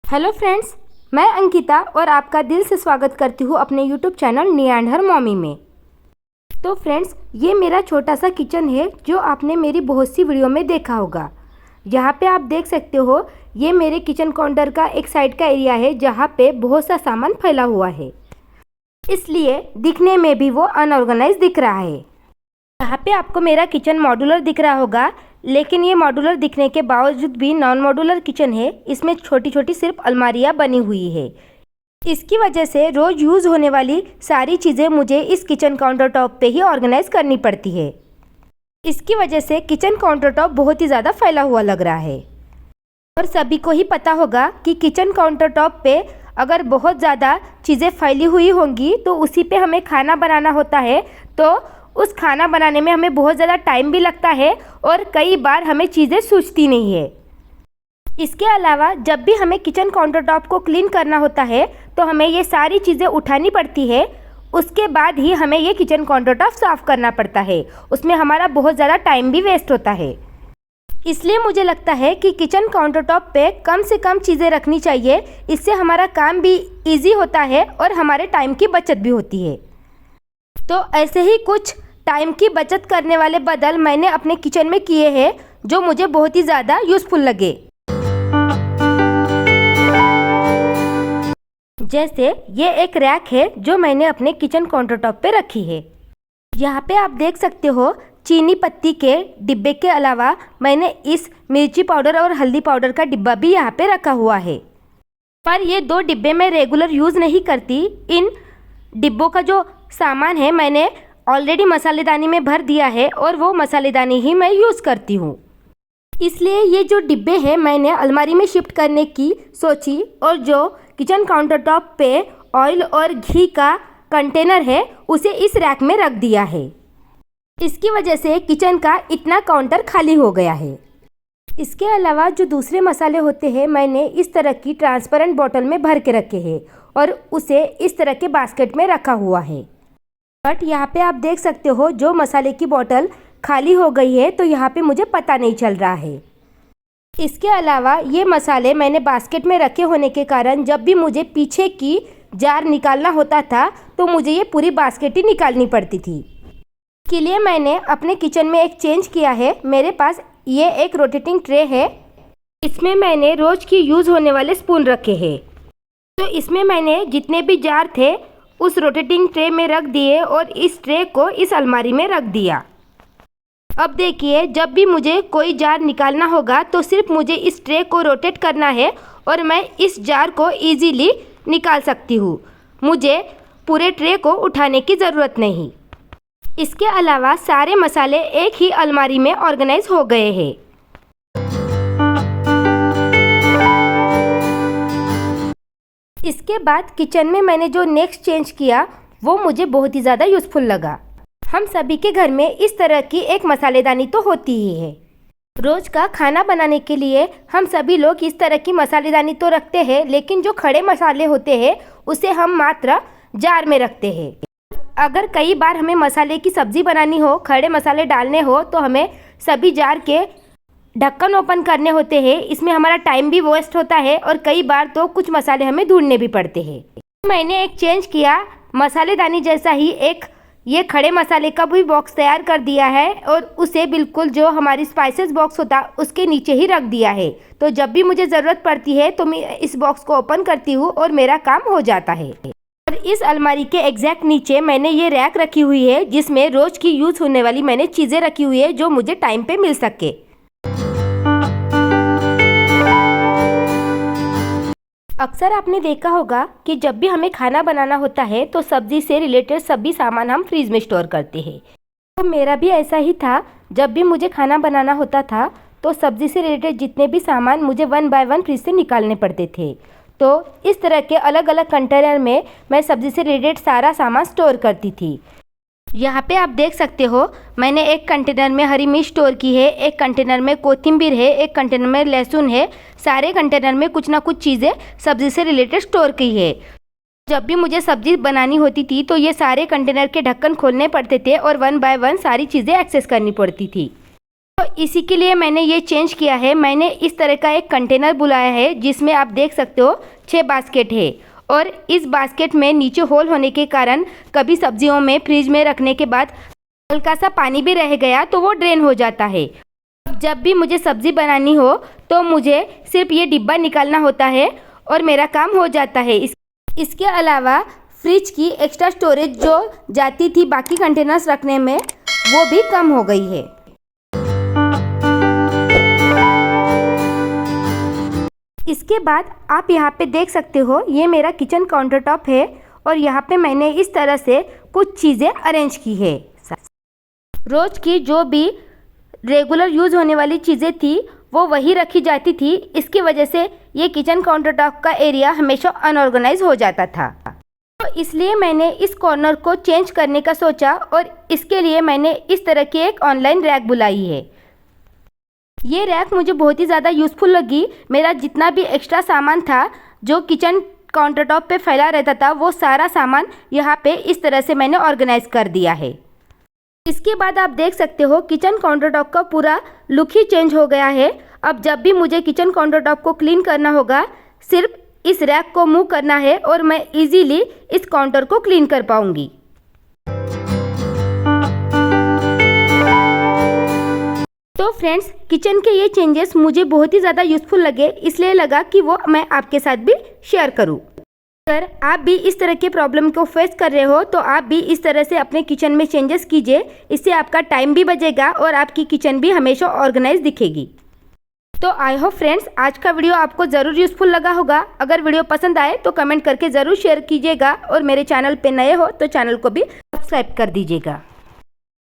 Hello friends, मैं अंकिता और आपका दिल से स्वागत करती हूँ अपने यूट्यूब चैनल नियांडर मॉमी में। तो फ्रेंड्स, ये मेरा छोटा सा किचन है जो आपने मेरी बहुत सी वीडियो में देखा होगा। यहाँ पे आप देख सकते हो, ये मेरे किचन काउंटर का एक साइड का एरिया है जहाँ पे बहुत सा सामान फैला हुआ है, इसलिए दिखने में भी वो अनऑर्गेनाइज दिख रहा है। यहाँ पे आपको मेरा किचन मॉड्यूलर दिख रहा होगा, लेकिन ये मॉड्यूलर दिखने के बावजूद भी नॉन मॉड्यूलर किचन है। इसमें छोटी छोटी सिर्फ अलमारियाँ बनी हुई है। इसकी वजह से रोज़ यूज़ होने वाली सारी चीज़ें मुझे इस किचन काउंटर टॉप पे ही ऑर्गेनाइज करनी पड़ती है। इसकी वजह से किचन काउंटर टॉप बहुत ही ज़्यादा फैला हुआ लग रहा है। और सभी को ही पता होगा कि किचन काउंटर टॉप पे अगर बहुत ज़्यादा चीज़ें फैली हुई होंगी तो उसी पे हमें खाना बनाना होता है, तो उस खाना बनाने में हमें बहुत ज़्यादा टाइम भी लगता है और कई बार हमें चीज़ें सूझती नहीं है। इसके अलावा जब भी हमें किचन काउंटर टॉप को क्लीन करना होता है तो हमें ये सारी चीज़ें उठानी पड़ती है। उसके बाद ही हमें ये किचन काउंटर टॉप साफ़ करना पड़ता है। उसमें हमारा बहुत ज़्यादा टाइम भी वेस्ट होता है। इसलिए मुझे लगता है कि किचन काउंटर टॉप पे कम से कम चीज़ें रखनी चाहिए। इससे हमारा काम भी ईजी होता है और हमारे टाइम की बचत भी होती है। तो ऐसे ही कुछ टाइम की बचत करने वाले बदल मैंने अपने किचन में किए हैं जो मुझे बहुत ही ज़्यादा यूज़फुल लगे। जैसे ये एक रैक है जो मैंने अपने किचन काउंटर टॉप पे रखी है। यहाँ पे आप देख सकते हो, चीनी पत्ती के डिब्बे के अलावा मैंने इस मिर्ची पाउडर और हल्दी पाउडर का डिब्बा भी यहाँ पे रखा हुआ है। पर ये दो डिब्बे मैं रेगुलर यूज़ नहीं करती। इन डिब्बों का जो सामान है मैंने ऑलरेडी मसालेदानी में भर दिया है और वो मसालेदानी ही मैं यूज़ करती हूँ। इसलिए ये जो डिब्बे हैं मैंने अलमारी में शिफ्ट करने की सोची और जो किचन काउंटर टॉप पे ऑयल और घी का कंटेनर है उसे इस रैक में रख दिया है। इसकी वजह से किचन का इतना काउंटर खाली हो गया है। इसके अलावा जो दूसरे मसाले होते हैं मैंने इस तरह की ट्रांसपेरेंट बॉटल में भर के रखे हैं और उसे इस तरह के बास्केट में रखा हुआ है। बट यहाँ पे आप देख सकते हो, जो मसाले की बोतल खाली हो गई है तो यहाँ पे मुझे पता नहीं चल रहा है। इसके अलावा ये मसाले मैंने बास्केट में रखे होने के कारण जब भी मुझे पीछे की जार निकालना होता था तो मुझे ये पूरी बास्केट ही निकालनी पड़ती थी। इसके लिए मैंने अपने किचन में एक चेंज किया है। मेरे पास ये एक रोटेटिंग ट्रे है। इसमें मैंने रोज़ की यूज़ होने वाले स्पून रखे हैं। तो इसमें मैंने जितने भी जार थे उस रोटेटिंग ट्रे में रख दिए और इस ट्रे को इस अलमारी में रख दिया। अब देखिए, जब भी मुझे कोई जार निकालना होगा तो सिर्फ मुझे इस ट्रे को रोटेट करना है और मैं इस जार को इजीली निकाल सकती हूँ। मुझे पूरे ट्रे को उठाने की ज़रूरत नहीं। इसके अलावा सारे मसाले एक ही अलमारी में ऑर्गेनाइज हो गए हैं। इसके बाद किचन में मैंने जो नेक्स्ट चेंज किया वो मुझे बहुत ही ज़्यादा यूज़फुल लगा। हम सभी के घर में इस तरह की एक मसालेदानी तो होती ही है। रोज़ का खाना बनाने के लिए हम सभी लोग इस तरह की मसालेदानी तो रखते हैं, लेकिन जो खड़े मसाले होते हैं उसे हम मात्र जार में रखते हैं। अगर कई बार हमें मसाले की सब्ज़ी बनानी हो, खड़े मसाले डालने हो, तो हमें सभी जार के ढक्कन ओपन करने होते हैं। इसमें हमारा टाइम भी वेस्ट होता है और कई बार तो कुछ मसाले हमें ढूंढने भी पड़ते हैं। मैंने एक चेंज किया, मसालेदानी जैसा ही एक ये खड़े मसाले का भी बॉक्स तैयार कर दिया है और उसे बिल्कुल जो हमारी स्पाइसेस बॉक्स होता है उसके नीचे ही रख दिया है। तो जब भी मुझे ज़रूरत पड़ती है तो मैं इस बॉक्स को ओपन करती हूँ और मेरा काम हो जाता है। और इस अलमारी के एग्जैक्ट नीचे मैंने ये रैक रखी हुई है जिसमें रोज़ की यूज़ होने वाली मैंने चीज़ें रखी हुई है जो मुझे टाइम पे मिल सके। अक्सर आपने देखा होगा कि जब भी हमें खाना बनाना होता है तो सब्ज़ी से रिलेटेड सभी सामान हम फ्रीज में स्टोर करते हैं। तो मेरा भी ऐसा ही था। जब भी मुझे खाना बनाना होता था तो सब्ज़ी से रिलेटेड जितने भी सामान मुझे 1 बाय 1 फ्रीज से निकालने पड़ते थे। तो इस तरह के अलग अलग कंटेनर में मैं सब्ज़ी से रिलेटेड सारा सामान स्टोर करती थी। यहाँ पे आप देख सकते हो, मैंने एक कंटेनर में हरी मिर्च स्टोर की है, एक कंटेनर में कोथिंबीर है, एक कंटेनर में लहसुन है। सारे कंटेनर में कुछ ना कुछ चीज़ें सब्ज़ी से रिलेटेड स्टोर की है। जब भी मुझे सब्ज़ी बनानी होती थी तो ये सारे कंटेनर के ढक्कन खोलने पड़ते थे और 1 बाय 1 सारी चीज़ें एक्सेस करनी पड़ती थी। तो इसी के लिए मैंने ये चेंज किया है। मैंने इस तरह का एक कंटेनर बुलाया है जिसमें आप देख सकते हो 6 बास्केट है और इस बास्केट में नीचे होल होने के कारण कभी सब्जियों में फ्रिज में रखने के बाद हल्का सा पानी भी रह गया तो वो ड्रेन हो जाता है। जब भी मुझे सब्ज़ी बनानी हो तो मुझे सिर्फ ये डिब्बा निकालना होता है और मेरा काम हो जाता है। इसके अलावा फ्रिज की एक्स्ट्रा स्टोरेज जो जाती थी बाकी कंटेनर्स रखने में वो भी कम हो गई है। इसके बाद आप यहाँ पे देख सकते हो ये मेरा किचन काउंटर टॉप है और यहाँ पे मैंने इस तरह से कुछ चीज़ें अरेंज की है। रोज़ की जो भी रेगुलर यूज़ होने वाली चीज़ें थी वो वही रखी जाती थी। इसकी वजह से ये किचन काउंटर टॉप का एरिया हमेशा अनऑर्गेनाइज हो जाता था। तो इसलिए मैंने इस कॉर्नर को चेंज करने का सोचा और इसके लिए मैंने इस तरह की एक ऑनलाइन रैक बुलाई है। ये रैक मुझे बहुत ही ज़्यादा यूज़फुल लगी। मेरा जितना भी एक्स्ट्रा सामान था जो किचन काउंटर टॉप पे फैला रहता था वो सारा सामान यहाँ पे इस तरह से मैंने ऑर्गेनाइज कर दिया है। इसके बाद आप देख सकते हो किचन काउंटर टॉप का पूरा लुक ही चेंज हो गया है। अब जब भी मुझे किचन काउंटर टॉप को क्लीन करना होगा सिर्फ इस रैक को मूव करना है और मैं इजीली इस काउंटर को क्लीन कर पाऊंगी। तो फ्रेंड्स किचन के ये चेंजेस मुझे बहुत ही ज़्यादा यूज़फुल लगे इसलिए लगा कि वो मैं आपके साथ भी शेयर करूं। अगर आप भी इस तरह के प्रॉब्लम को फेस कर रहे हो तो आप भी इस तरह से अपने किचन में चेंजेस कीजिए। इससे आपका टाइम भी बचेगा और आपकी किचन भी हमेशा ऑर्गेनाइज दिखेगी। तो आई होप फ्रेंड्स आज का वीडियो आपको ज़रूर यूज़फुल लगा होगा। अगर वीडियो पसंद आए तो कमेंट करके ज़रूर शेयर कीजिएगा और मेरे चैनल पे नए हो तो चैनल को भी सब्सक्राइब कर दीजिएगा।